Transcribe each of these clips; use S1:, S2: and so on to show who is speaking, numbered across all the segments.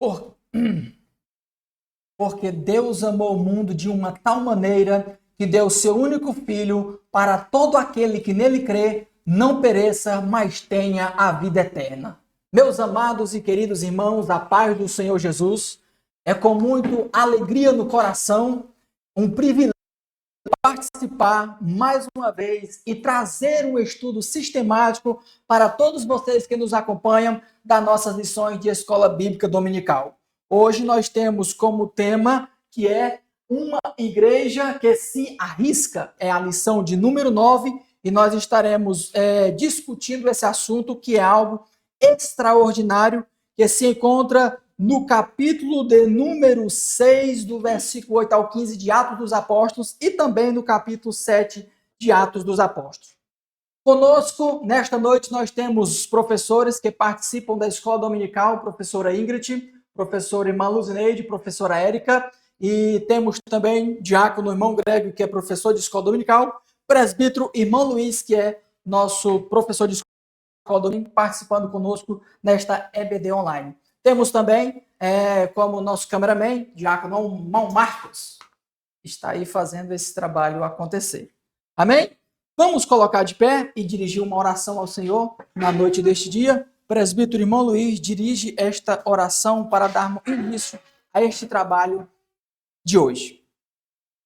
S1: Por- Porque Deus amou o mundo de uma tal maneira que deu seu único filho para todo aquele que nele crê, não pereça, mas tenha a vida eterna. Meus amados e queridos irmãos, a paz do Senhor Jesus, é com muita alegria no coração, um privilégio participar mais uma vez e trazer um estudo sistemático para todos vocês que nos acompanham das nossas lições de Escola Bíblica Dominical. Hoje nós temos como tema que é uma igreja que se arrisca, é a lição de número 9, e nós estaremos discutindo esse assunto que é algo extraordinário, que se encontra no capítulo de número 6, do versículo 8 ao 15 de Atos dos Apóstolos, e também no capítulo 7 de Atos dos Apóstolos. Conosco, nesta noite, nós temos professores que participam da Escola Dominical, professora Ingrid, professora irmã Luzineide, professora Érica, e temos também diácono irmão Greg, que é professor de Escola Dominical, presbítero irmão Luiz, que é nosso professor de Escola Dominical, participando conosco nesta EBD Online. Temos também, como nosso cameraman, diácono irmão Marcos, está aí fazendo esse trabalho acontecer. Amém? Vamos colocar de pé e dirigir uma oração ao Senhor na noite deste dia. Presbítero irmão Luiz dirige esta oração para darmos início a este trabalho de hoje.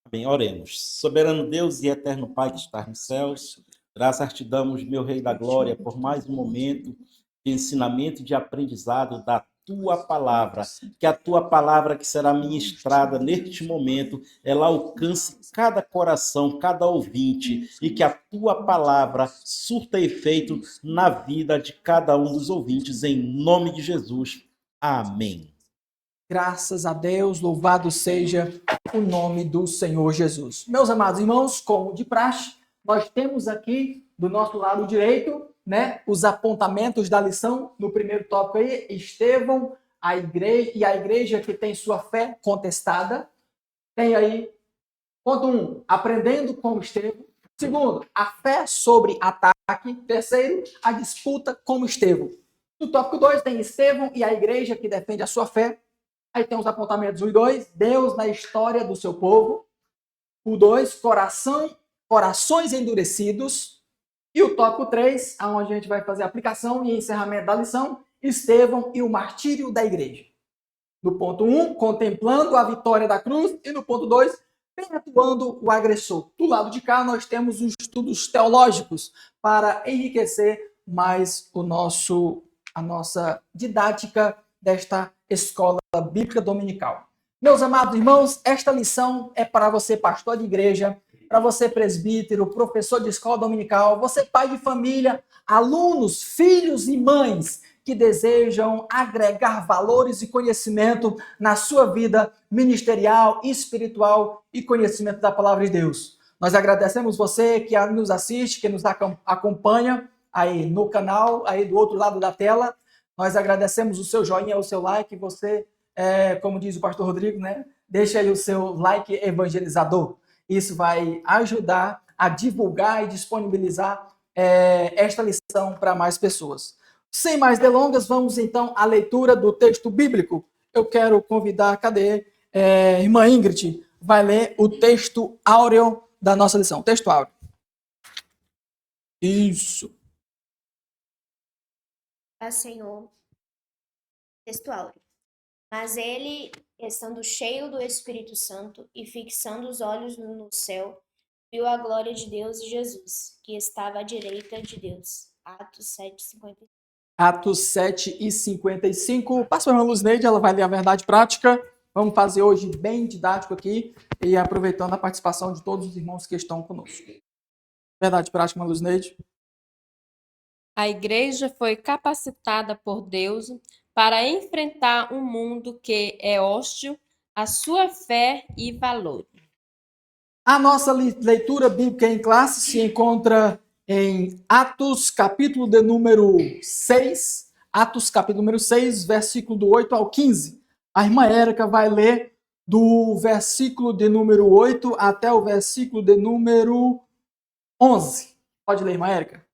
S2: Bem, oremos. Soberano Deus e eterno Pai que está nos céus, graças te damos, meu Rei da Glória, por mais um momento de ensinamento e de aprendizado da tua palavra. Que a tua palavra que será ministrada neste momento, ela alcance cada coração, cada ouvinte, e que a tua palavra surta efeito na vida de cada um dos ouvintes, em nome de Jesus. Amém.
S1: Graças a Deus, louvado seja o nome do Senhor Jesus. Meus amados irmãos, como de praxe, nós temos aqui do nosso lado direito, os apontamentos da lição. No primeiro tópico aí, Estevão, a igreja que tem sua fé contestada. Tem aí, ponto 1, aprendendo com Estevão. Segundo, a fé sobre ataque. Terceiro, a disputa com Estevão. No tópico 2, tem Estevão e a igreja que defende a sua fé. Aí tem os apontamentos 1 e 2, Deus na história do seu povo. O 2, corações endurecidos. E o tópico 3, onde a gente vai fazer a aplicação e encerramento da lição, Estevão e o martírio da igreja. No ponto 1, contemplando a vitória da cruz. E no ponto 2, perpetuando o agressor. Do lado de cá, nós temos os estudos teológicos para enriquecer mais a nossa didática desta escola bíblica dominical. Meus amados irmãos, esta lição é para você, pastor de igreja, para você, presbítero, professor de escola dominical, você, pai de família, alunos, filhos e mães que desejam agregar valores e conhecimento na sua vida ministerial, espiritual e conhecimento da palavra de Deus. Nós agradecemos você que nos assiste, que nos acompanha aí no canal, aí do outro lado da tela. Nós agradecemos o seu joinha, o seu like. Você, como diz o pastor Rodrigo, deixa aí o seu like evangelizador. Isso vai ajudar a divulgar e disponibilizar esta lição para mais pessoas. Sem mais delongas, vamos então à leitura do texto bíblico. Eu quero convidar, irmã Ingrid, vai ler o texto áureo da nossa lição. Texto áureo. Isso.
S3: Senhor, texto áureo. Mas ele, estando cheio do Espírito Santo e fixando os olhos no céu, viu a glória de Deus e Jesus, que estava à direita de Deus. Atos 7:55.
S1: Atos 7:55. Passa para a irmã Luzineide, ela vai ler a verdade prática. Vamos fazer hoje bem didático aqui e aproveitando a participação de todos os irmãos que estão conosco. Verdade prática, irmã Luzineide.
S4: A igreja foi capacitada por Deus para enfrentar um mundo que é hostil à sua fé e valor.
S1: A nossa leitura bíblica em classe se encontra em Atos, capítulo de número 6. Atos, capítulo número 6, versículo do 8 ao 15. A irmã Érica vai ler do versículo de número 8 até o versículo de número 11. Pode ler, irmã Érica.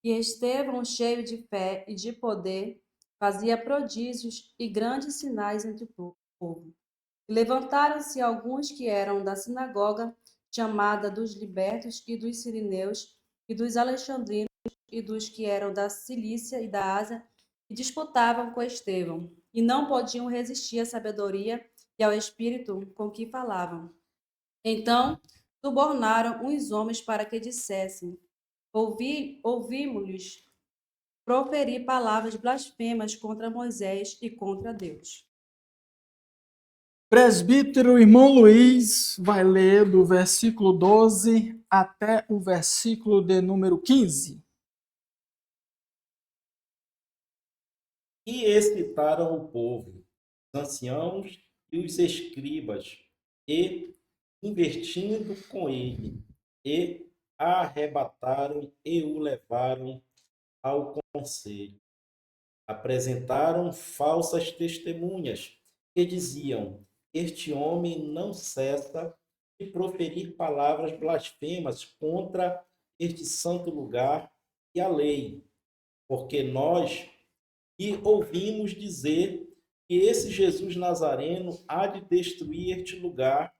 S5: E Estevão, cheio de fé e de poder, fazia prodígios e grandes sinais entre o povo. E levantaram-se alguns que eram da sinagoga, chamada dos libertos e dos sirineus e dos alexandrinos e dos que eram da Cilícia e da Ásia, e disputavam com Estevão, e não podiam resistir à sabedoria e ao espírito com que falavam. Então subornaram uns homens para que dissessem: ouvimos-lhes proferir palavras blasfemas contra Moisés e contra Deus.
S1: Presbítero irmão Luiz vai ler do versículo 12 até o versículo de número 15.
S2: E excitaram o povo, os anciãos e os escribas, e, investindo com ele, e arrebataram e o levaram ao conselho. Apresentaram falsas testemunhas, que diziam: este homem não cessa de proferir palavras blasfemas contra este santo lugar e a lei, porque nós e ouvimos dizer que esse Jesus Nazareno há de destruir este lugar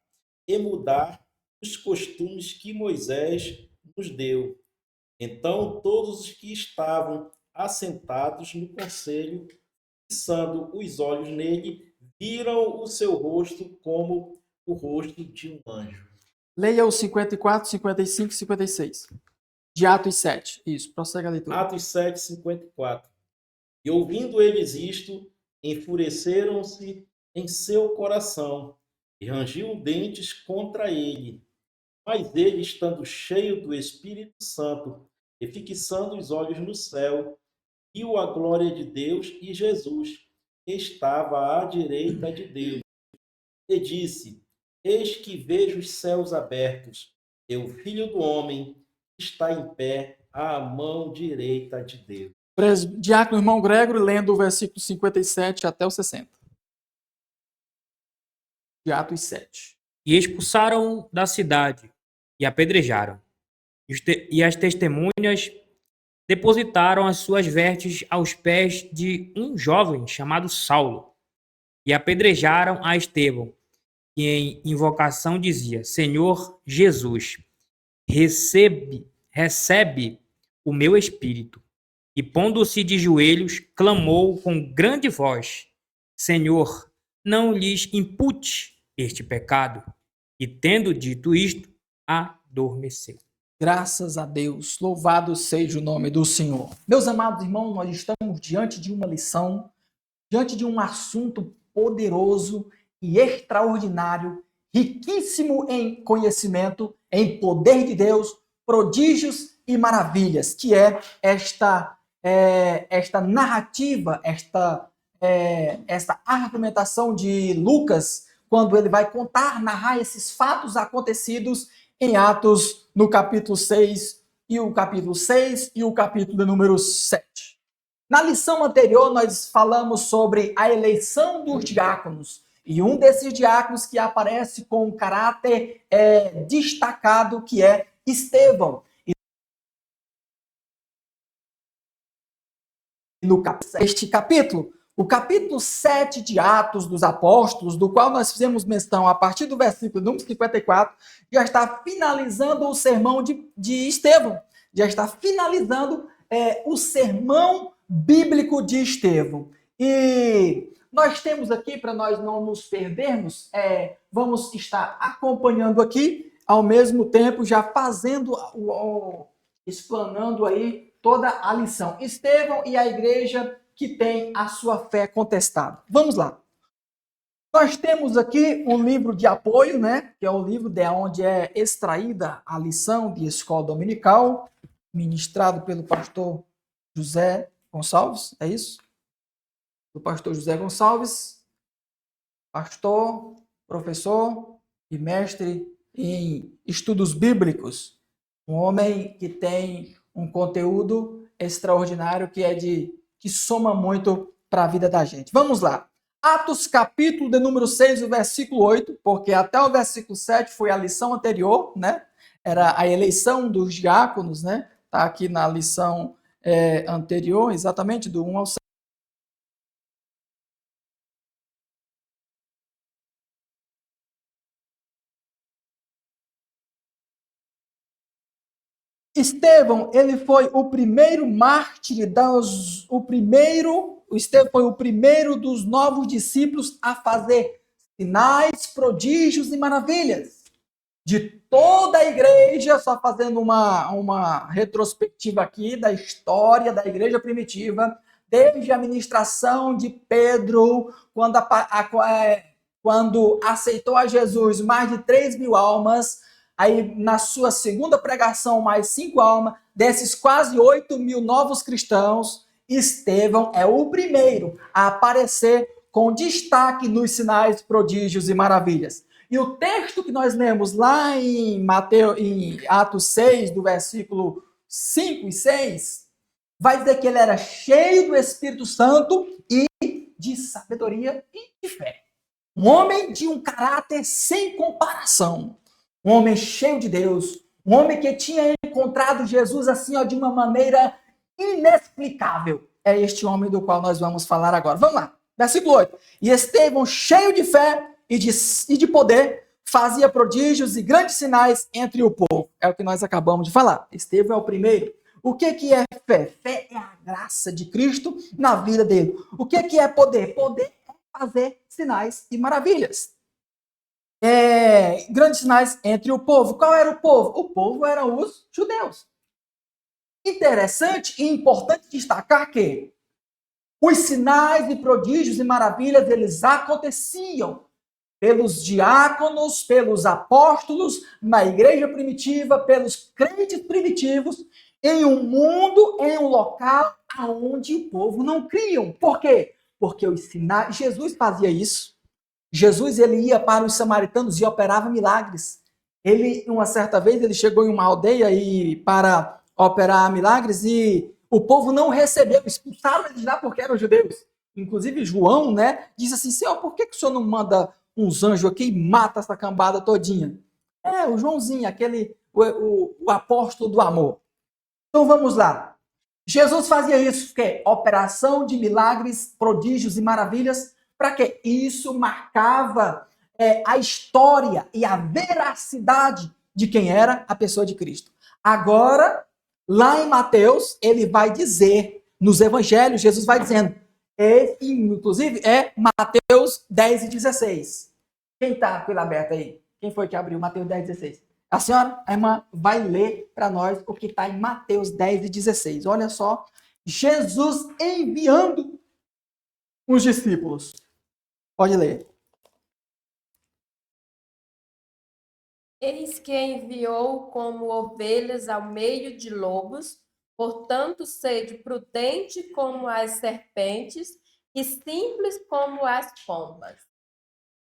S2: e mudar os costumes que Moisés nos deu. Então todos os que estavam assentados no conselho, fixando os olhos nele, viram o seu rosto como o rosto de um anjo.
S1: Leia os 54, 55 e 56. De Atos 7. Isso, prossegue a leitura.
S2: Atos 7, 54. E ouvindo eles isto, enfureceram-se em seu coração e rangiam dentes contra ele. Mas ele, estando cheio do Espírito Santo e fixando os olhos no céu, viu a glória de Deus e Jesus, que estava à direita de Deus. E disse: eis que vejo os céus abertos, e o Filho do Homem está em pé à mão direita de Deus.
S1: Diácono irmão Gregório, lendo o versículo 57 até o 60. De Atos 7.
S6: E expulsaram da cidade e apedrejaram. E as testemunhas depositaram as suas vestes aos pés de um jovem chamado Saulo e apedrejaram a Estevão, que em invocação dizia: Senhor Jesus, recebe o meu espírito. E pondo-se de joelhos, clamou com grande voz: Senhor, não lhes impute este pecado. E tendo dito isto, adormeceu.
S1: Graças a Deus, louvado seja o nome do Senhor. Meus amados irmãos, nós estamos diante de uma lição, diante de um assunto poderoso e extraordinário, riquíssimo em conhecimento, em poder de Deus, prodígios e maravilhas, que é esta narrativa, esta argumentação de Lucas, quando ele vai narrar esses fatos acontecidos em Atos, no capítulo 6 e o capítulo 6 e o capítulo número 7. Na lição anterior, nós falamos sobre a eleição dos diáconos, e um desses diáconos que aparece com um caráter destacado, que é Estevão. Este capítulo, o capítulo 7 de Atos dos Apóstolos, do qual nós fizemos menção a partir do versículo número 54, já está finalizando o sermão de Estevão, já está finalizando o sermão bíblico de Estevão. E nós temos aqui, para nós não nos perdermos, vamos estar acompanhando aqui, ao mesmo tempo já fazendo, explanando aí toda a lição. Estevão e a igreja que tem a sua fé contestada. Vamos lá. Nós temos aqui um livro de apoio, né? Que é o livro de onde é extraída a lição de escola dominical, ministrado pelo pastor José Gonçalves, é isso? Do pastor José Gonçalves, pastor, professor e mestre em estudos bíblicos. Um homem que tem um conteúdo extraordinário que soma muito para a vida da gente. Vamos lá. Atos, capítulo de número 6, o versículo 8, porque até o versículo 7 foi a lição anterior, né? Era a eleição dos diáconos, né? Está aqui na lição anterior, exatamente, do 1 ao 7. Estevão, ele foi o primeiro mártir, Estevão foi o primeiro dos novos discípulos a fazer sinais, prodígios e maravilhas. De toda a igreja, só fazendo uma retrospectiva aqui da história da igreja primitiva, desde a ministração de Pedro, quando aceitou a Jesus, mais de 3.000 almas, aí na sua segunda pregação, mais 5 almas, desses quase 8.000 novos cristãos, Estevão é o primeiro a aparecer com destaque nos sinais, prodígios e maravilhas. E o texto que nós lemos lá em Atos 6, do versículo 5 e 6, vai dizer que ele era cheio do Espírito Santo e de sabedoria e de fé. Um homem de um caráter sem comparação. Um homem cheio de Deus. Um homem que tinha encontrado Jesus assim, ó, de uma maneira inexplicável. É este homem do qual nós vamos falar agora. Vamos lá. Versículo 8. E Estevão, cheio de fé e de poder, fazia prodígios e grandes sinais entre o povo. É o que nós acabamos de falar. Estevão é o primeiro. O que é fé? Fé é a graça de Cristo na vida dele. O que é poder? Poder é fazer sinais e maravilhas. Grandes sinais entre o povo. Qual era o povo? O povo eram os judeus. Interessante e importante destacar que os sinais e prodígios e maravilhas, eles aconteciam pelos diáconos, pelos apóstolos, na igreja primitiva, pelos crentes primitivos, em um mundo, em um local onde o povo não criam. Por quê? Porque os sinais, Jesus fazia isso. Jesus, ele ia para os samaritanos e operava milagres. Ele, uma certa vez, ele chegou em uma aldeia para operar milagres e o povo não recebeu, expulsaram eles lá porque eram judeus. Inclusive João, né, disse assim: Senhor, por que o senhor não manda uns anjos aqui e mata essa cambada todinha? O Joãozinho, o apóstolo do amor. Então vamos lá. Jesus fazia isso, que operação de milagres, prodígios e maravilhas, para que isso marcava a história e a veracidade de quem era a pessoa de Cristo. Agora, lá em Mateus, ele vai dizer, nos evangelhos, Jesus vai dizendo, inclusive é Mateus 10 e 16. Quem está com ele aberto aí? Quem foi que abriu Mateus 10 e 16? A senhora, a irmã, vai ler para nós o que está em Mateus 10 e 16. Olha só, Jesus enviando os discípulos. Pode ler.
S4: Eis que enviou como ovelhas ao meio de lobos, portanto, sede prudente como as serpentes e simples como as pombas.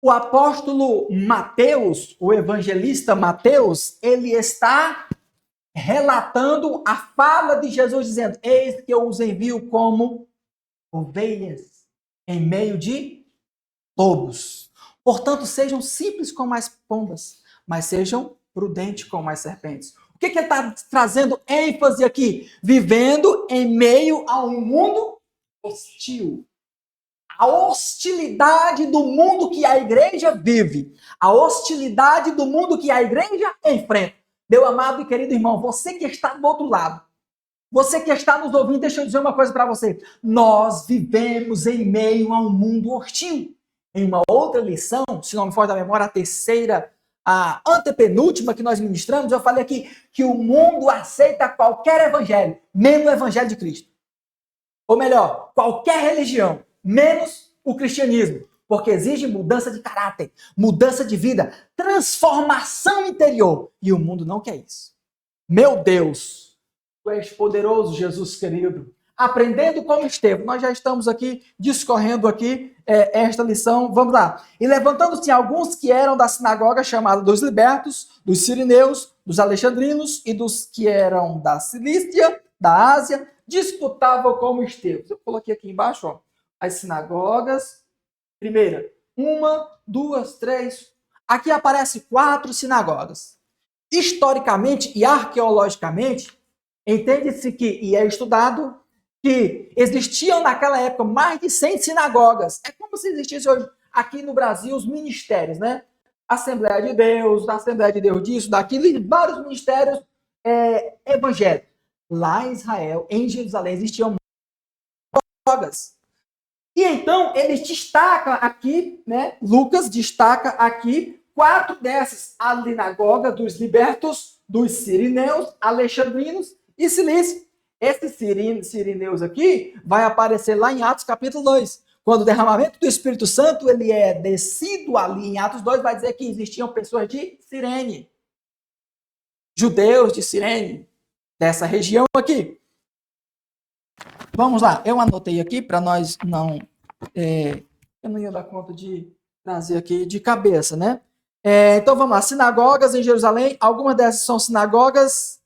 S1: O apóstolo Mateus, o evangelista Mateus, ele está relatando a fala de Jesus, dizendo: eis que eu os envio como ovelhas em meio de lobos. Portanto, sejam simples como as pombas, mas sejam prudentes como as serpentes. O que ele está trazendo ênfase aqui? Vivendo em meio a um mundo hostil. A hostilidade do mundo que a igreja vive. A hostilidade do mundo que a igreja enfrenta. Meu amado e querido irmão, você que está do outro lado, você que está nos ouvindo, deixa eu dizer uma coisa para você. Nós vivemos em meio a um mundo hostil. Em uma outra lição, se não me falta a memória, a terceira, a antepenúltima que nós ministramos, eu falei aqui que o mundo aceita qualquer evangelho, menos o evangelho de Cristo. Ou melhor, qualquer religião, menos o cristianismo. Porque exige mudança de caráter, mudança de vida, transformação interior. E o mundo não quer isso. Meu Deus, tu és poderoso, Jesus querido. Aprendendo como Estevão, nós já estamos aqui discorrendo aqui esta lição. Vamos lá. E levantando-se alguns que eram da sinagoga chamada dos libertos, dos sirineus, dos alexandrinos e dos que eram da Cilícia, da Ásia, disputavam como Estevão. Eu coloquei aqui embaixo, ó, as sinagogas. Primeira, 1, 2, 3. Aqui aparece 4 sinagogas. Historicamente e arqueologicamente, entende-se que, e é estudado, que existiam naquela época mais de 100 sinagogas. É como se existisse hoje aqui no Brasil os ministérios, né? Assembleia de Deus disso, daquilo, e vários ministérios evangélico. Lá em Israel, em Jerusalém, existiam sinagogas. E então, ele destaca aqui, né? Lucas destaca aqui 4 dessas: a sinagoga dos libertos, dos sirineus, alexandrinos e cilícios. Esses sirineus aqui vai aparecer lá em Atos capítulo 2. Quando o derramamento do Espírito Santo ele é descido ali em Atos 2, vai dizer que existiam pessoas de Cirene, judeus de Cirene, dessa região aqui. Vamos lá, eu anotei aqui para nós não... eu não ia dar conta de trazer aqui de cabeça, né? Então vamos lá, sinagogas em Jerusalém, algumas dessas são sinagogas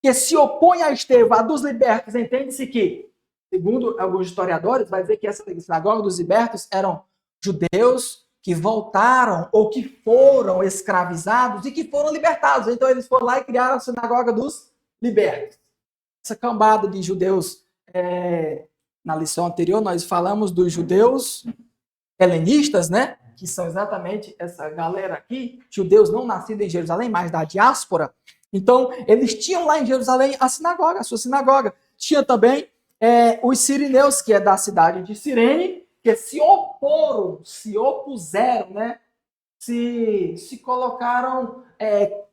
S1: que se opõem a Estevão, a dos libertos. Entende-se que, segundo alguns historiadores, vai dizer que essa sinagoga dos libertos eram judeus que voltaram ou que foram escravizados e que foram libertados. Então eles foram lá e criaram a sinagoga dos libertos. Essa cambada de judeus, na lição anterior nós falamos dos judeus helenistas, né? Que são exatamente essa galera aqui, judeus não nascidos em Jerusalém, mas da diáspora. Então, eles tinham lá em Jerusalém a sinagoga, a sua sinagoga. Tinha também os sirineus, que é da cidade de Cirene, que se opuseram, né? Se colocaram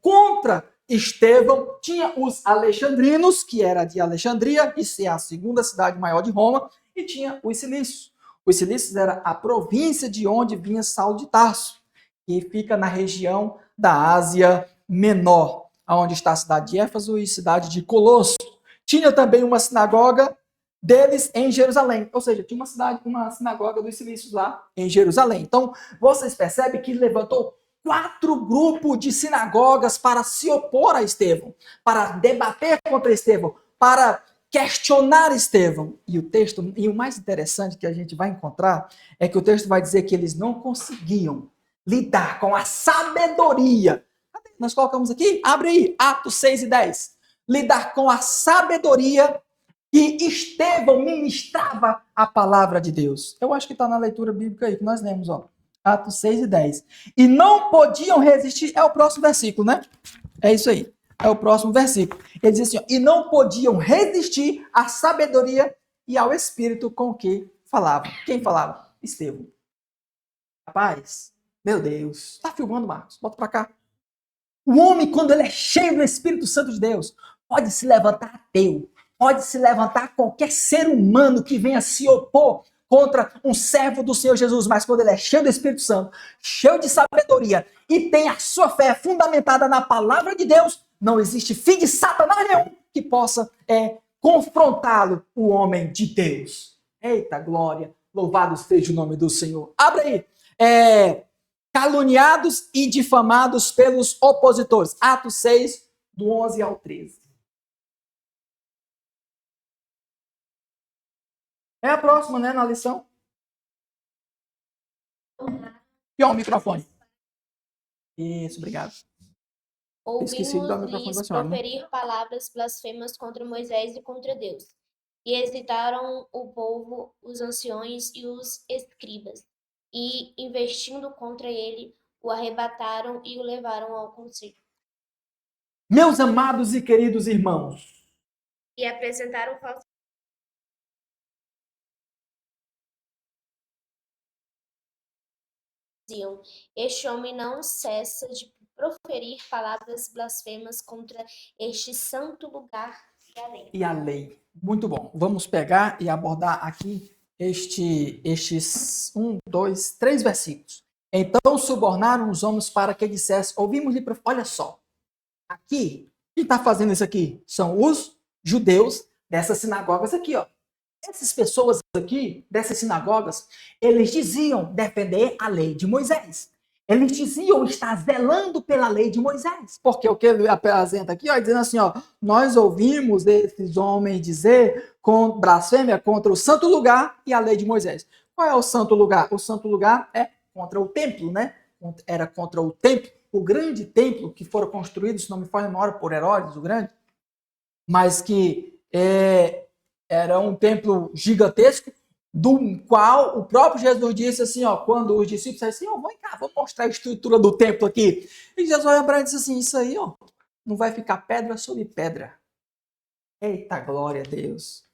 S1: contra Estevão. Tinha os alexandrinos, que era de Alexandria, que é a segunda cidade maior de Roma, e tinha os cilícios. Os cilícios era a província de onde vinha Saulo de Tarso, que fica na região da Ásia Menor, onde está a cidade de Éfeso e a cidade de Colosso. Tinha também uma sinagoga deles em Jerusalém, ou seja, tinha uma sinagoga dos cilícios lá em Jerusalém. Então, vocês percebem que levantou 4 grupos de sinagogas para se opor a Estevão, para debater contra Estevão, para questionar Estevão. E o texto, e o mais interessante que a gente vai encontrar, é que o texto vai dizer que eles não conseguiam lidar com a sabedoria. Nós colocamos aqui, abre aí, Atos 6 e 10. Lidar com a sabedoria que Estevão ministrava a palavra de Deus. Eu acho que está na leitura bíblica aí, que nós lemos, ó. Atos 6 e 10. E não podiam resistir, é o próximo versículo, né? É isso aí, é o próximo versículo. Ele diz assim, ó, e não podiam resistir à sabedoria e ao espírito com que falavam. Quem falava? Estevão. Rapaz, meu Deus. Está filmando, Marcos? Bota para cá. O homem, quando ele é cheio do Espírito Santo de Deus, pode se levantar ateu, pode se levantar qualquer ser humano que venha se opor contra um servo do Senhor Jesus, mas quando ele é cheio do Espírito Santo, cheio de sabedoria e tem a sua fé fundamentada na palavra de Deus, não existe filho de Satanás nenhum que possa confrontá-lo, o homem de Deus. Eita glória, louvado seja o nome do Senhor. Abre aí. Caluniados e difamados pelos opositores. Atos 6, do 11 ao 13. É a próxima, né, na lição? E ó, o microfone. Isso, obrigado. Esqueci de dar o microfone para a senhora, né?
S3: Proferir palavras blasfemas contra Moisés e contra Deus. E hesitaram o povo, os anciões e os escribas. E, investindo contra ele, o arrebataram e o levaram ao conselho.
S1: Meus amados e queridos irmãos,
S3: E apresentaram falsos. Diziam, este homem não cessa de proferir palavras blasfemas contra este santo lugar e a lei.
S1: E a lei. Muito bom. Vamos pegar e abordar aqui estes 1, 2, 3 versículos. Então subornaram os homens para que dissesse, ouvimos-lhe, olha só, aqui, quem está fazendo isso aqui? São os judeus dessas sinagogas aqui, ó. Essas pessoas aqui, dessas sinagogas, eles diziam defender a lei de Moisés. Eles diziam estar zelando pela lei de Moisés. Porque o que ele apresenta aqui, ó, dizendo assim, ó, nós ouvimos esses homens dizer com blasfêmia contra o santo lugar e a lei de Moisés. Qual é o santo lugar? O santo lugar é contra o templo, né? Era contra o templo, o grande templo que foram construídos, se não me falha a memória, por Herodes, o grande, mas que era um templo gigantesco, do qual o próprio Jesus disse assim, ó, quando os discípulos disseram assim, ó, vem cá, vou mostrar a estrutura do templo aqui. E Jesus olha para ele e disse assim, isso aí, ó, não vai ficar pedra sobre pedra. Eita, glória a Deus.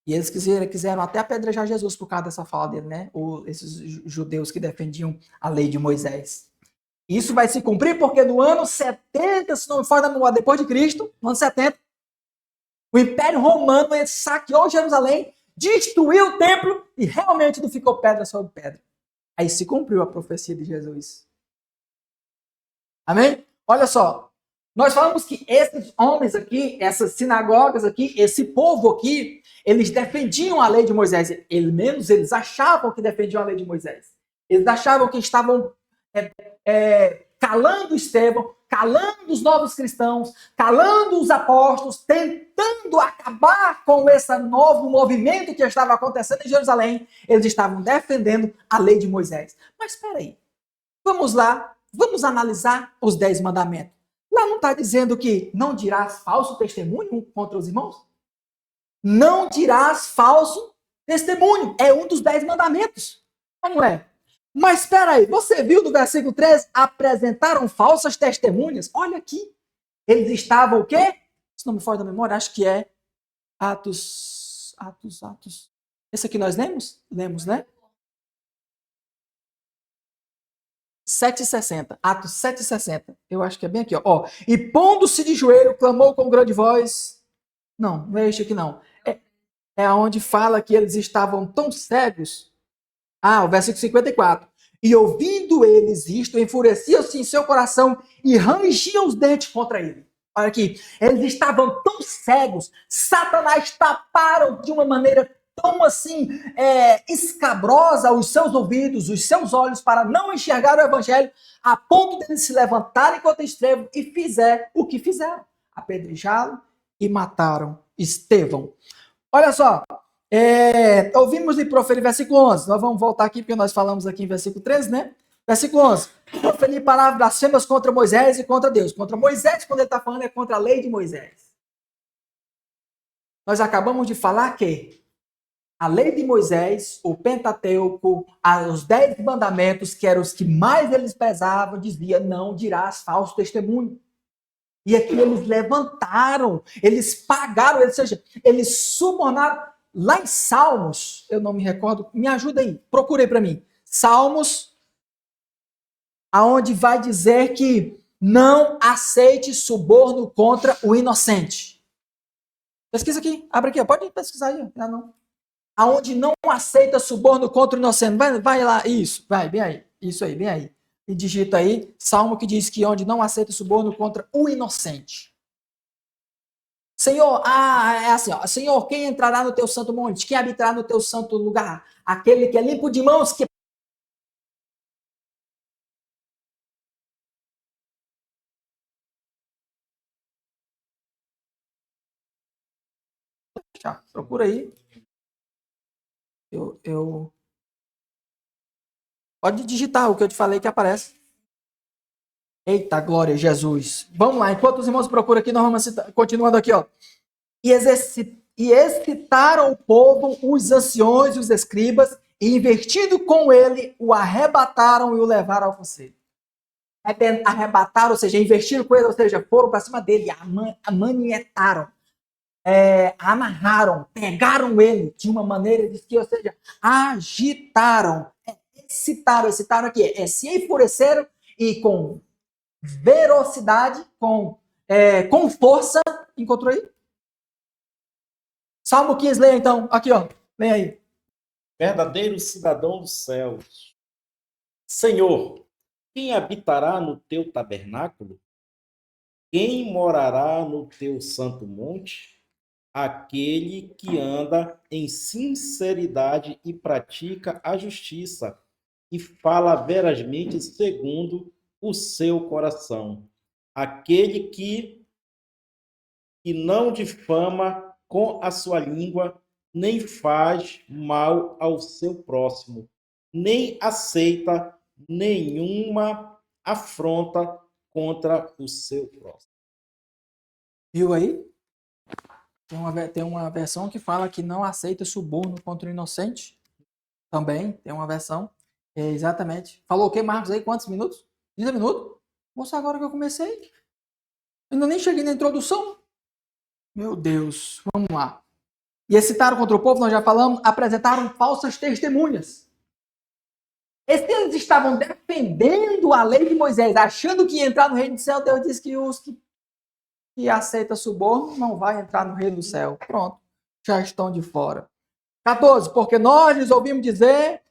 S1: E eles quiseram até apedrejar Jesus por causa dessa fala dele, né? Esses judeus que defendiam a lei de Moisés. Isso vai se cumprir porque no ano 70, se não me falha a memória, depois de Cristo, no ano 70, o Império Romano saqueou Jerusalém, destruiu o templo e realmente não ficou pedra sobre pedra. Aí se cumpriu a profecia de Jesus. Amém? Olha só, nós falamos que esses homens aqui, essas sinagogas aqui, esse povo aqui, eles defendiam a lei de Moisés. Eles achavam que defendiam a lei de Moisés. Eles achavam que estavam calando Estevão, calando os novos cristãos, calando os apóstolos, tentando acabar com esse novo movimento que estava acontecendo em Jerusalém. Eles estavam defendendo a lei de Moisés. Mas espera aí, vamos lá, vamos analisar os 10 mandamentos. Lá não está dizendo que não dirás falso testemunho contra os irmãos? Não dirás falso testemunho. É um dos 10 mandamentos. Não é? Mas espera aí, você viu no versículo 13? Apresentaram falsas testemunhas. Olha aqui. Eles estavam o quê? Se não me falha da memória, acho que é Atos. Esse aqui nós lemos? Lemos, né? 7,60. Atos 7,60. Eu acho que é bem aqui, ó. E pondo-se de joelho, clamou com grande voz. Não é este aqui não. É onde fala que eles estavam tão cegos. O versículo 54. E ouvindo eles isto, enfureciam-se em seu coração e rangiam os dentes contra ele. Olha aqui, eles estavam tão cegos, Satanás taparam de uma maneira tão assim, escabrosa os seus ouvidos, os seus olhos, para não enxergar o evangelho, a ponto de eles se levantarem contra Estevão e fizer o que fizeram, apedrejá-lo e mataram Estevão. Olha só, ouvimos lhe proferir, versículo 11, nós vamos voltar aqui porque nós falamos aqui em versículo 13, né? Versículo 11, proferir palavras blasfemas contra Moisés e contra Deus. Contra Moisés, quando ele está falando, é contra a lei de Moisés. Nós acabamos de falar que a lei de Moisés, o Pentateuco, os 10 mandamentos, que eram os que mais eles prezavam, dizia, não dirás falso testemunho. E aqui eles levantaram, eles pagaram, ou seja, eles subornaram. Lá em Salmos, eu não me recordo, me ajuda aí, procurei para mim. Salmos, aonde vai dizer que não aceite suborno contra o inocente. Pesquisa aqui, abre aqui, pode pesquisar aí, não. Aonde não aceita suborno contra o inocente. Vai lá, isso, vai, bem aí. Isso aí, bem aí. E digita aí, Salmo que diz que onde não aceita suborno contra o inocente. Senhor, é assim, ó. Senhor, quem entrará no teu santo monte? Quem habitará no teu santo lugar? Aquele que é limpo de mãos, que procura aí. Pode digitar o que eu te falei que aparece. Eita, glória a Jesus. Vamos lá, enquanto os irmãos procuram aqui, nós vamos continuando aqui, ó. E excitaram o povo, os anciões e os escribas, e investindo com ele, o arrebataram e o levaram ao conselho. Arrebataram, ou seja, investiram com ele, ou seja, foram para cima dele, amanietaram, amarraram, pegaram ele de uma maneira, ou seja, agitaram, excitaram aqui, se enfureceram e com velocidade, com força, encontrou aí? Salmo 15, leia então, aqui ó, leia aí.
S2: Verdadeiro cidadão dos céus, Senhor, quem habitará no teu tabernáculo? Quem morará no teu santo monte? Aquele que anda em sinceridade e pratica a justiça e fala verazmente segundo o seu coração. Aquele que não difama com a sua língua, nem faz mal ao seu próximo, nem aceita nenhuma afronta contra o seu próximo.
S1: Viu aí? Tem uma versão que fala que não aceita suborno contra o inocente. Também tem uma versão. Exatamente. Falou o que, Marcos, aí? Quantos minutos? 30 minutos? Moça, agora que eu comecei. Ainda nem cheguei na introdução. Meu Deus, vamos lá. E excitaram contra o povo, nós já falamos, apresentaram falsas testemunhas. Eles estavam defendendo a lei de Moisés, achando que ia entrar no reino do céu. Deus disse que os que aceitam suborno não vai entrar no reino do céu. Pronto, já estão de fora. 14, porque nós lhes ouvimos dizer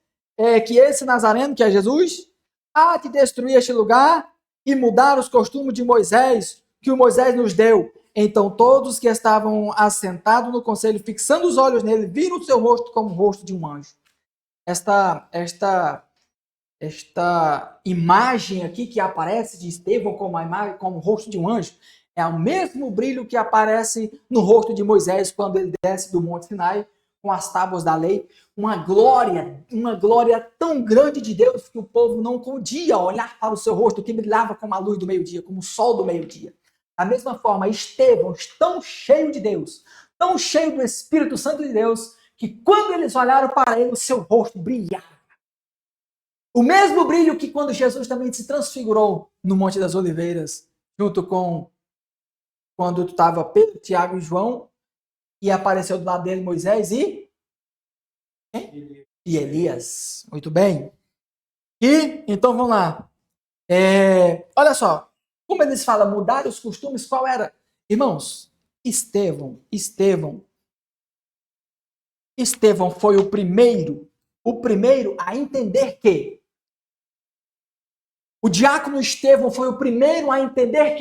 S1: que esse Nazareno, que é Jesus, há de destruir este lugar e mudar os costumes de Moisés, que o Moisés nos deu. Então todos que estavam assentados no conselho, fixando os olhos nele, viram o seu rosto como o rosto de um anjo. Esta imagem aqui que aparece de Estevão como o rosto de um anjo, é o mesmo brilho que aparece no rosto de Moisés quando ele desce do Monte Sinai com as tábuas da lei. Uma glória tão grande de Deus que o povo não podia olhar para o seu rosto, que brilhava como a luz do meio-dia, como o sol do meio-dia. Da mesma forma, Estevão, tão cheio de Deus, tão cheio do Espírito Santo de Deus, que quando eles olharam para ele, o seu rosto brilhava. O mesmo brilho que quando Jesus também se transfigurou no Monte das Oliveiras, junto com quando estava Pedro, Tiago e João, e apareceu do lado dele Moisés e Elias. Muito bem. E, então, vamos lá. Olha só, como eles falam, mudar os costumes, qual era? Irmãos, Estevão foi o primeiro a entender que o diácono Estevão foi o primeiro a entender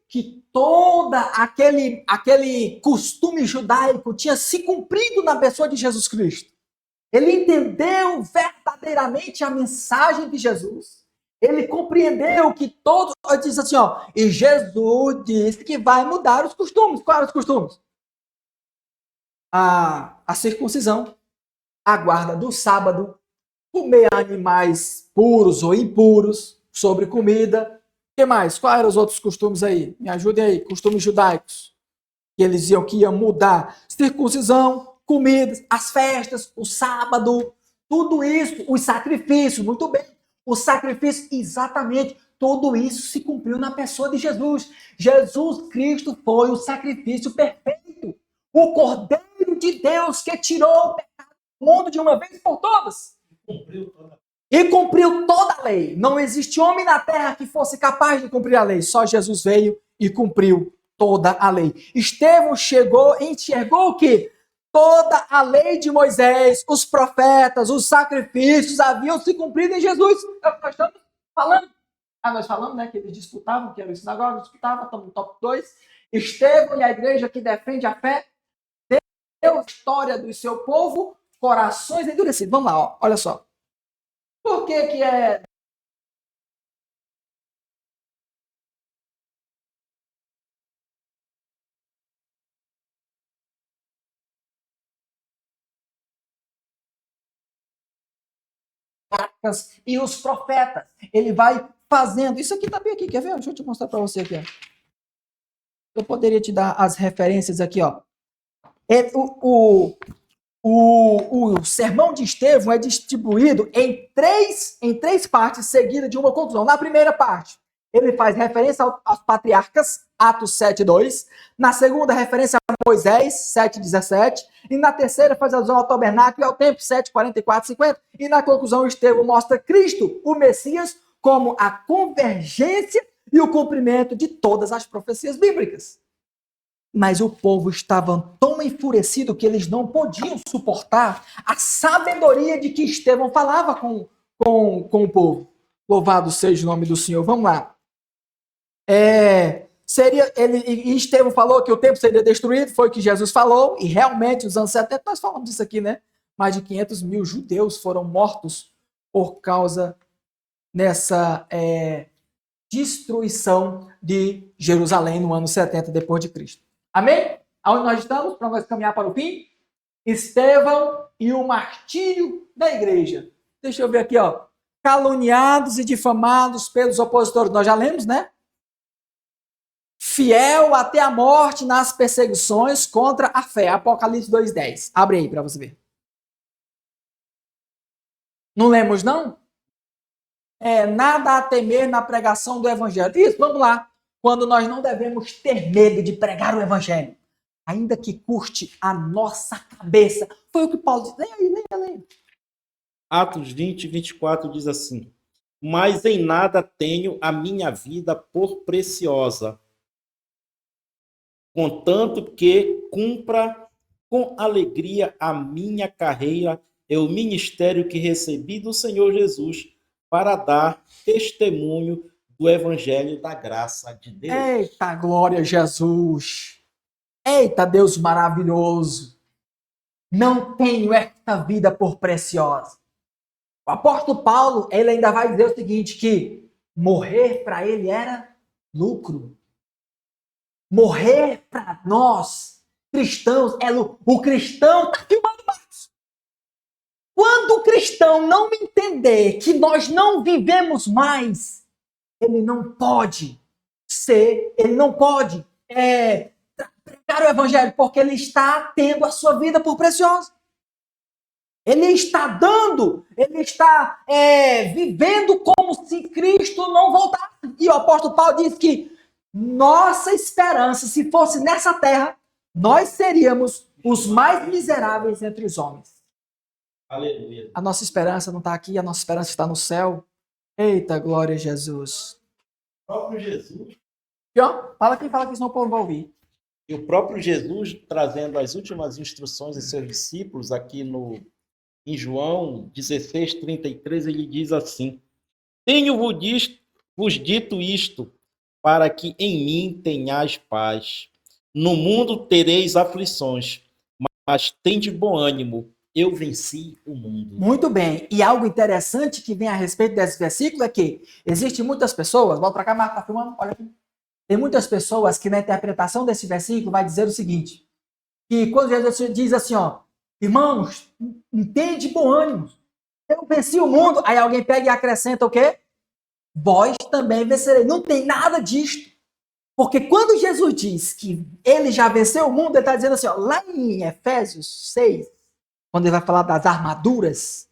S1: que todo aquele costume judaico tinha se cumprido na pessoa de Jesus Cristo. Ele entendeu verdadeiramente a mensagem de Jesus. Ele compreendeu que todos... Ele disse assim, e Jesus disse que vai mudar os costumes. Quais eram os costumes? A circuncisão, a guarda do sábado, comer animais puros ou impuros, sobre comida. O que mais? Quais eram os outros costumes aí? Me ajudem aí. Costumes judaicos. Que eles diziam que iam mudar. Circuncisão, comidas, as festas, o sábado, tudo isso, os sacrifícios, muito bem. O sacrifício, exatamente, tudo isso se cumpriu na pessoa de Jesus. Jesus Cristo foi o sacrifício perfeito. O Cordeiro de Deus que tirou o pecado do mundo de uma vez por todas. E cumpriu toda a lei. Não existe homem na terra que fosse capaz de cumprir a lei. Só Jesus veio e cumpriu toda a lei. Estevão enxergou o quê? Toda a lei de Moisés, os profetas, os sacrifícios haviam se cumprido em Jesus. É o que nós estamos falando. Nós falamos, né, que eles disputavam, que era o sinagoga, disputavam, estamos no top 2. Estevão e a igreja que defende a fé, deu a história do seu povo, corações endurecidos. Vamos lá, olha só. Por que é e os profetas? Ele vai fazendo. Isso aqui tá bem aqui, quer ver? Deixa eu te mostrar para você aqui. Ó. Eu poderia te dar as referências aqui, ó. O sermão de Estevão é distribuído em três partes seguidas de uma conclusão. Na primeira parte, ele faz referência aos patriarcas, Atos 7:2. Na segunda, referência a Moisés, 7:17. E na terceira, faz alusão ao tabernáculo e ao templo, 7:44-50. E na conclusão, Estevão mostra Cristo, o Messias, como a convergência e o cumprimento de todas as profecias bíblicas. Mas o povo estava tão enfurecido que eles não podiam suportar a sabedoria de que Estevão falava com o povo. Louvado seja o nome do Senhor. Vamos lá. Estevão falou que o templo seria destruído, foi o que Jesus falou, e realmente, nos anos 70, nós falamos disso aqui, né? Mais de 500 mil judeus foram mortos por causa dessa destruição de Jerusalém no ano 70 depois de Cristo. Amém? Aonde nós estamos? Para nós caminhar para o fim? Estevão e o martírio da igreja. Deixa eu ver aqui, ó. Caluniados e difamados pelos opositores. Nós já lemos, né? Fiel até a morte nas perseguições contra a fé. Apocalipse 2:10. Abre aí para você ver. Não lemos, não? Nada a temer na pregação do evangelho. Isso, vamos lá. quando nós não devemos ter medo de pregar o evangelho, ainda que custe a nossa cabeça. Foi o que Paulo disse. Leia aí, leia.
S2: Atos 20, 24 diz assim: mas em nada tenho a minha vida por preciosa, contanto que cumpra com alegria a minha carreira e o ministério que recebi do Senhor Jesus para dar testemunho do evangelho da graça de Deus.
S1: Eita, glória a Jesus. Eita, Deus maravilhoso. Não tenho esta vida por preciosa. O apóstolo Paulo, ele ainda vai dizer o seguinte, que morrer para ele era lucro. Morrer para nós, cristãos, é lucro. O cristão está filmando mais. Quando o cristão não entender que nós não vivemos mais, ele não pode pregar o evangelho, porque ele está tendo a sua vida por preciosa. Ele está dando, ele está vivendo como se Cristo não voltasse. E o apóstolo Paulo diz que nossa esperança, se fosse nessa terra, nós seríamos os mais miseráveis entre os homens.
S2: Aleluia.
S1: A nossa esperança não está aqui, a nossa esperança está no céu. Eita, glória a Jesus.
S2: O próprio Jesus.
S1: E ó, fala aqui, senão o povo vai ouvir.
S2: E o próprio Jesus, trazendo as últimas instruções de seus discípulos, aqui em João 16, 33, ele diz assim: Tenho-vos dito isto, para que em mim tenhais paz. No mundo tereis aflições, mas tende bom ânimo, eu venci o mundo.
S1: Muito bem. E algo interessante que vem a respeito desse versículo é que existem muitas pessoas, volta para cá, Marco, tá filmando? Olha aqui. Tem muitas pessoas que na interpretação desse versículo vai dizer o seguinte, que quando Jesus diz assim, ó, irmãos, entende bom ânimo, eu venci o mundo, aí alguém pega e acrescenta o quê? Vós também vencereis. Não tem nada disto. Porque quando Jesus diz que ele já venceu o mundo, ele está dizendo assim, ó, lá em Efésios 6, quando ele vai falar das armaduras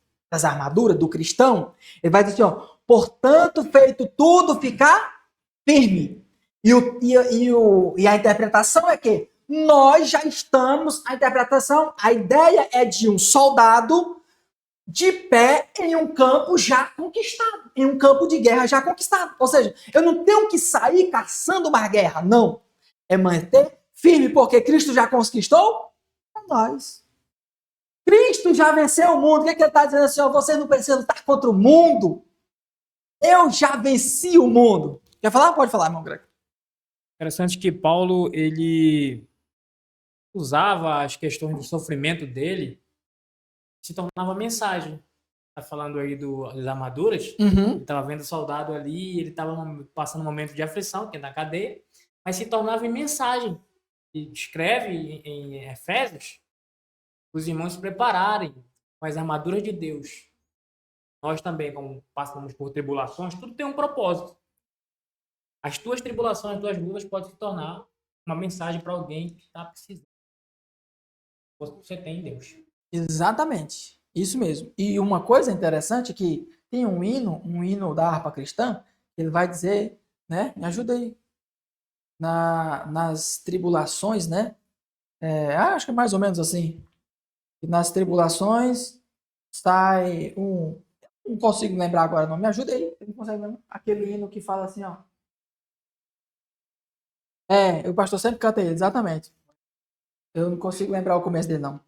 S1: do cristão, ele vai dizer assim, ó, portanto, feito tudo, ficar firme. E a interpretação é que nós já estamos, a ideia é de um soldado de pé em um campo já conquistado, em um campo de guerra já conquistado. Ou seja, eu não tenho que sair caçando mais guerra, não. É manter firme, porque Cristo já conquistou é nós. Cristo já venceu o mundo. O que ele está dizendo assim? Ó, você não precisa lutar contra o mundo. Eu já venci o mundo. Quer falar? Pode falar, irmão Greg.
S6: Interessante que Paulo, ele usava as questões do sofrimento dele, se tornava mensagem. Tá falando aí das armaduras, ele estava vendo o soldado ali, ele estava passando um momento de aflição, que é na cadeia, mas se tornava em mensagem. E escreve em Efésios, os irmãos se prepararem com as armaduras de Deus. Nós também, como passamos por tribulações, tudo tem um propósito. As tuas tribulações, as tuas lutas podem se tornar uma mensagem para alguém que está precisando. Você tem em Deus.
S1: Exatamente. Isso mesmo. E uma coisa interessante é que tem um hino da harpa cristã, ele vai dizer, né? Me ajuda aí. Nas tribulações, né? Acho que é mais ou menos assim. Nas tribulações sai um... Não consigo lembrar agora, não. Me ajuda aí. Ele consegue lembrar? Aquele hino que fala assim, ó. O pastor sempre canta ele, exatamente. Eu não consigo lembrar o começo dele, não.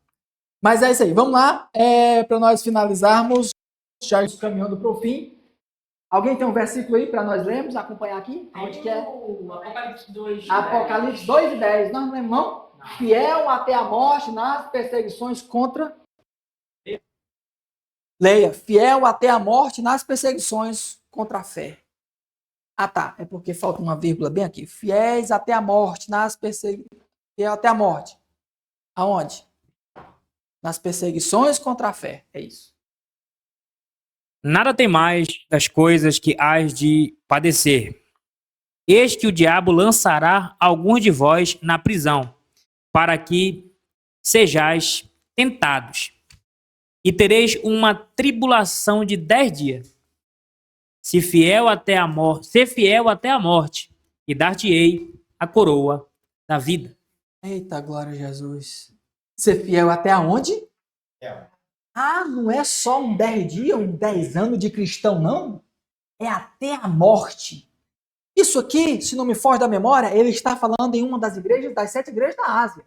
S1: Mas é isso aí. Vamos lá. Para nós finalizarmos, já caminhando para o fim. Alguém tem um versículo aí para nós lermos, acompanhar aqui? Onde que é?
S4: Apocalipse 2.
S1: Apocalipse 2 e 10. Nós não lembramos, não? Fiel até a morte nas perseguições contra... Leia. Fiel até a morte nas perseguições contra a fé. Ah, tá. É porque falta uma vírgula bem aqui. Fiéis até a morte nas perseguições. Fiel até a morte. Aonde? Nas perseguições contra a fé. É isso.
S6: Nada tem mais das coisas que hás de padecer. Eis que o diabo lançará alguns de vós na prisão, para que sejais tentados. E tereis uma tribulação de 10 dias. Ser fiel até a morte, e dar-te-ei a coroa da vida.
S1: Eita, glória a Jesus. Ser fiel até aonde? Ah, não é só um 10 dias, um 10 anos de cristão, não. É até a morte. Isso aqui, se não me foge da memória, ele está falando em uma das igrejas, das 7 igrejas da Ásia.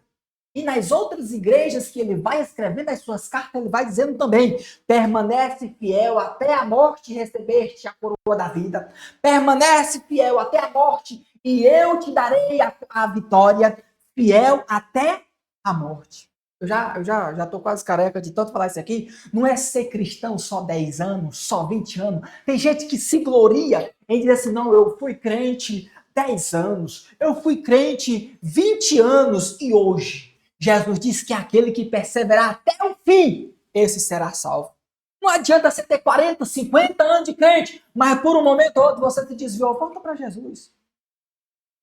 S1: E nas outras igrejas que ele vai escrevendo as suas cartas, ele vai dizendo também: permanece fiel até a morte e recebeste a coroa da vida. Permanece fiel até a morte e eu te darei a vitória. Fiel até a morte. Eu já tô quase careca de tanto falar isso aqui. Não é ser cristão só 10 anos, só 20 anos. Tem gente que se gloria em dizer assim: não, eu fui crente 10 anos, eu fui crente 20 anos e hoje Jesus diz que aquele que perseverar até o fim, esse será salvo. Não adianta você ter 40, 50 anos de crente, mas por um momento ou outro você se desviou. Volta para Jesus.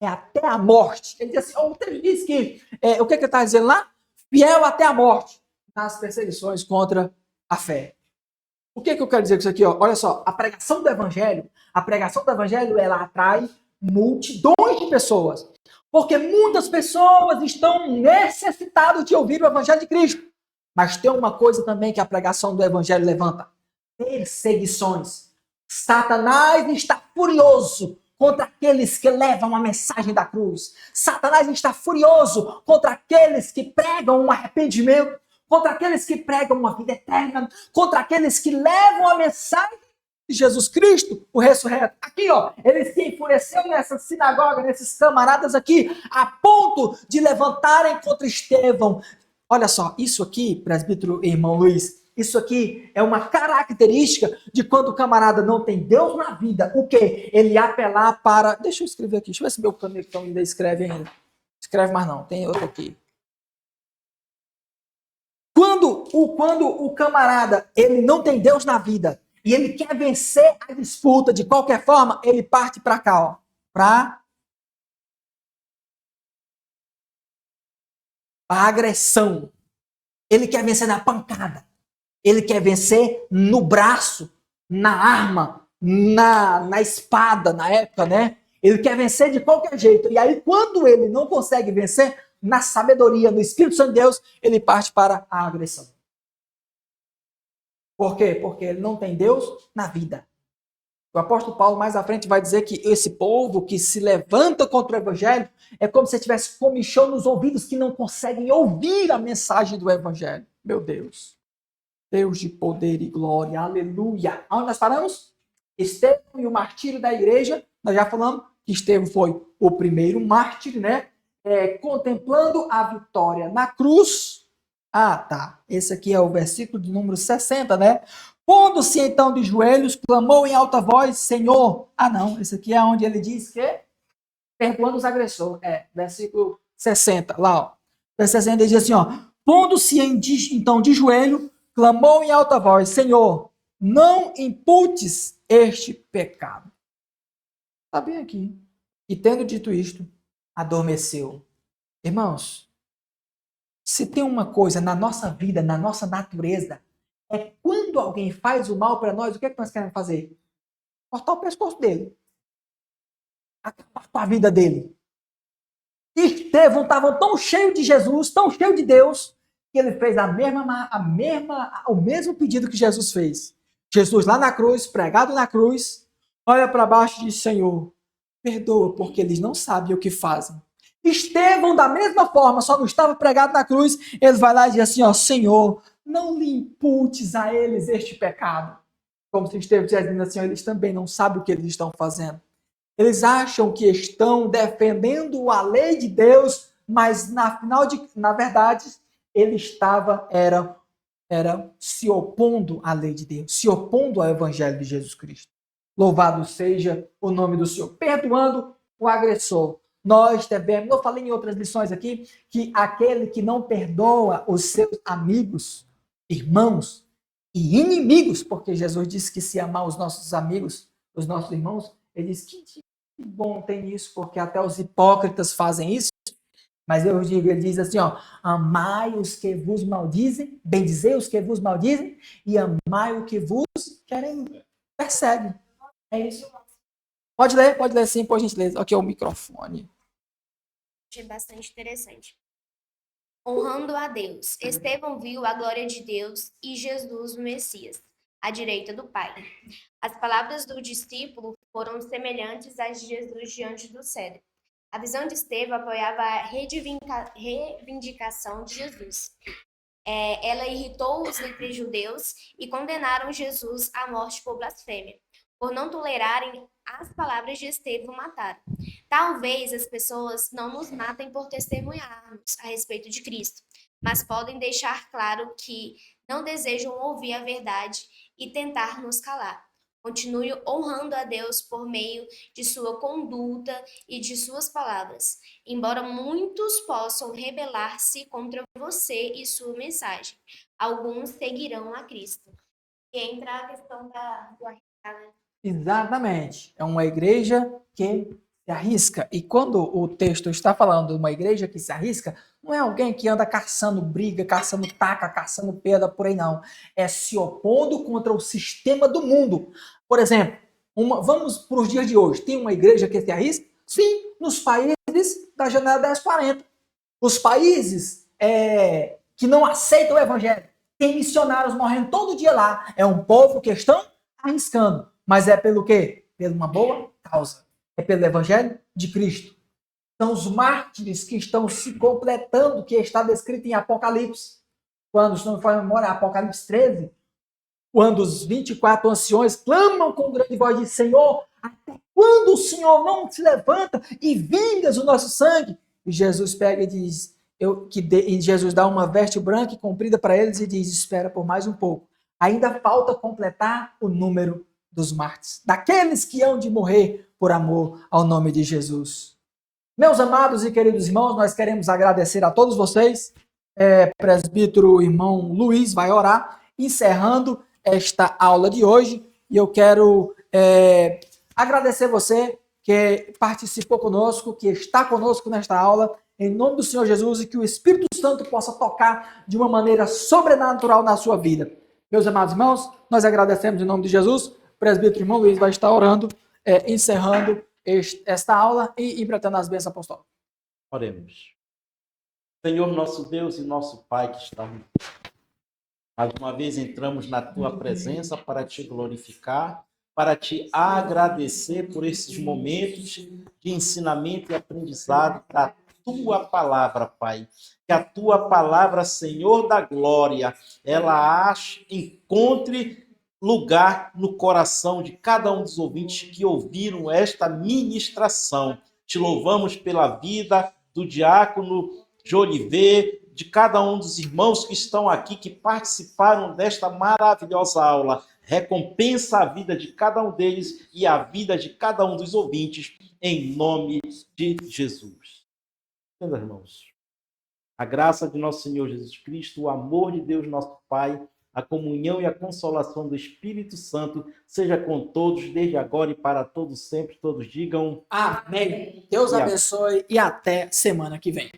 S1: É até a morte. Ele diz assim, o texto diz que, o que ele está dizendo lá? Fiel até a morte nas perseguições contra a fé. O que eu quero dizer com isso aqui? Ó? Olha só, a pregação do evangelho, ela atrai multidões de pessoas. Porque muitas pessoas estão necessitadas de ouvir o evangelho de Cristo. Mas tem uma coisa também que a pregação do evangelho levanta: perseguições. Satanás está furioso contra aqueles que levam a mensagem da cruz. Satanás está furioso contra aqueles que pregam um arrependimento, contra aqueles que pregam uma vida eterna, contra aqueles que levam a mensagem de Jesus Cristo, o ressurreto. Aqui, ó, ele se enfureceu nessa sinagoga, nesses camaradas aqui, a ponto de levantarem contra Estevão. Olha só, isso aqui, presbítero irmão Luiz, isso aqui é uma característica de quando o camarada não tem Deus na vida. O quê? Ele apelar para... Deixa eu escrever aqui. Deixa eu ver se meu canetão ainda escreve ainda. Escreve mais não. Tem outro aqui. Quando o camarada ele não tem Deus na vida e ele quer vencer a disputa de qualquer forma, ele parte para cá, ó. Para a agressão. Ele quer vencer na pancada. Ele quer vencer no braço, na arma, na espada, na época, né? Ele quer vencer de qualquer jeito. E aí, quando ele não consegue vencer, na sabedoria, no Espírito Santo de Deus, ele parte para a agressão. Por quê? Porque ele não tem Deus na vida. O apóstolo Paulo, mais à frente, vai dizer que esse povo que se levanta contra o evangelho é como se tivesse comichão nos ouvidos que não conseguem ouvir a mensagem do evangelho. Meu Deus. Deus de poder e glória, aleluia. Onde nós paramos? Estevão e o martírio da igreja. Nós já falamos que Estevão foi o primeiro mártir, né? Contemplando a vitória na cruz. Ah, tá. Esse aqui é o versículo de número 60, né? Pondo-se então de joelhos, clamou em alta voz, Senhor. Ah, não. Esse aqui é onde ele diz que perdoando os agressores. Versículo 60, lá, ó. Versículo 60 ele diz assim, ó. Pondo-se então de joelho, clamou em alta voz, Senhor, não imputes este pecado. Está bem aqui. E tendo dito isto, adormeceu. Irmãos, se tem uma coisa na nossa vida, na nossa natureza, é quando alguém faz o mal para nós, o que é que nós queremos fazer? Cortar o pescoço dele. Acabar com a vida dele. Estevão estava tão cheio de Jesus, tão cheio de Deus, que ele fez o mesmo pedido que Jesus fez. Jesus lá na cruz, pregado na cruz, olha para baixo e diz, Senhor, perdoa, porque eles não sabem o que fazem. Estevão, da mesma forma, só não estava pregado na cruz, ele vai lá e diz assim, ó, Senhor, não lhe imputes a eles este pecado. Como se Estevão estivesse dizendo assim, ó, eles também não sabem o que eles estão fazendo. Eles acham que estão defendendo a lei de Deus, mas na verdade, ele estava se opondo à lei de Deus, se opondo ao evangelho de Jesus Cristo. Louvado seja o nome do Senhor. Perdoando o agressor. Nós devemos, eu falei em outras lições aqui, que aquele que não perdoa os seus amigos, irmãos e inimigos, porque Jesus disse que se amar os nossos amigos, os nossos irmãos, ele diz que bom tem isso, porque até os hipócritas fazem isso. Mas eu digo, ele diz assim, ó, amai os que vos maldizem, bendizei os que vos maldizem e amai o que vos querem perseguem. É isso. Pode ler sim, por gentileza. Aqui é o microfone.
S3: Achei bastante interessante. Honrando a Deus. Estevão viu a glória de Deus e Jesus, o Messias, à direita do Pai. As palavras do discípulo foram semelhantes às de Jesus diante do cedro. A visão de Estevão apoiava a reivindicação de Jesus. Ela irritou os líderes judeus e condenaram Jesus à morte por blasfêmia. Por não tolerarem as palavras de Estevão, mataram. Talvez as pessoas não nos matem por testemunharmos a respeito de Cristo, mas podem deixar claro que não desejam ouvir a verdade e tentar nos calar. Continue honrando a Deus por meio de sua conduta e de suas palavras, embora muitos possam rebelar-se contra você e sua mensagem. Alguns seguirão a Cristo. E entra a questão do arriscar, né?
S1: Exatamente. É uma igreja que se arrisca. E quando o texto está falando de uma igreja que se arrisca, não é alguém que anda caçando briga, caçando taca, caçando pedra por aí, não. É se opondo contra o sistema do mundo. Por exemplo, vamos para os dias de hoje. Tem uma igreja que se arrisca? Sim, nos países da janela 1040. Os países que não aceitam o evangelho. Tem missionários morrendo todo dia lá. É um povo que estão arriscando. Mas é pelo quê? Pela uma boa causa. É pelo evangelho de Cristo. São os mártires que estão se completando, que está descrito em Apocalipse. Quando, se não me falha a memória, Apocalipse 13, quando os 24 anciões clamam com grande voz de Senhor, até quando o Senhor não se levanta e vingas o nosso sangue? E Jesus pega e diz, e Jesus dá uma veste branca e comprida para eles e diz, espera por mais um pouco. Ainda falta completar o número dos mártires, daqueles que hão de morrer por amor ao nome de Jesus. Meus amados e queridos irmãos, nós queremos agradecer a todos vocês. Presbítero irmão Luiz vai orar, encerrando esta aula de hoje. E eu quero agradecer você que participou conosco, que está conosco nesta aula, em nome do Senhor Jesus, e que o Espírito Santo possa tocar de uma maneira sobrenatural na sua vida. Meus amados irmãos, nós agradecemos em nome de Jesus. O presbítero irmão Luiz vai estar orando, encerrando esta aula e empretando as bênçãos apostólicas.
S2: Oremos. Senhor, nosso Deus e nosso Pai que está no céu, mais uma vez entramos na tua presença para te glorificar, para te agradecer por esses momentos de ensinamento e aprendizado da tua palavra, Pai. Que a tua palavra, Senhor da glória, ela encontre lugar no coração de cada um dos ouvintes que ouviram esta ministração. Te louvamos pela vida do diácono Jolivet, de cada um dos irmãos que estão aqui, que participaram desta maravilhosa aula. Recompensa a vida de cada um deles e a vida de cada um dos ouvintes, em nome de Jesus. Meus irmãos, a graça de nosso Senhor Jesus Cristo, o amor de Deus nosso Pai, a comunhão e a consolação do Espírito Santo seja com todos, desde agora e para todos sempre. Todos digam
S1: amém. Deus abençoe e até semana que vem.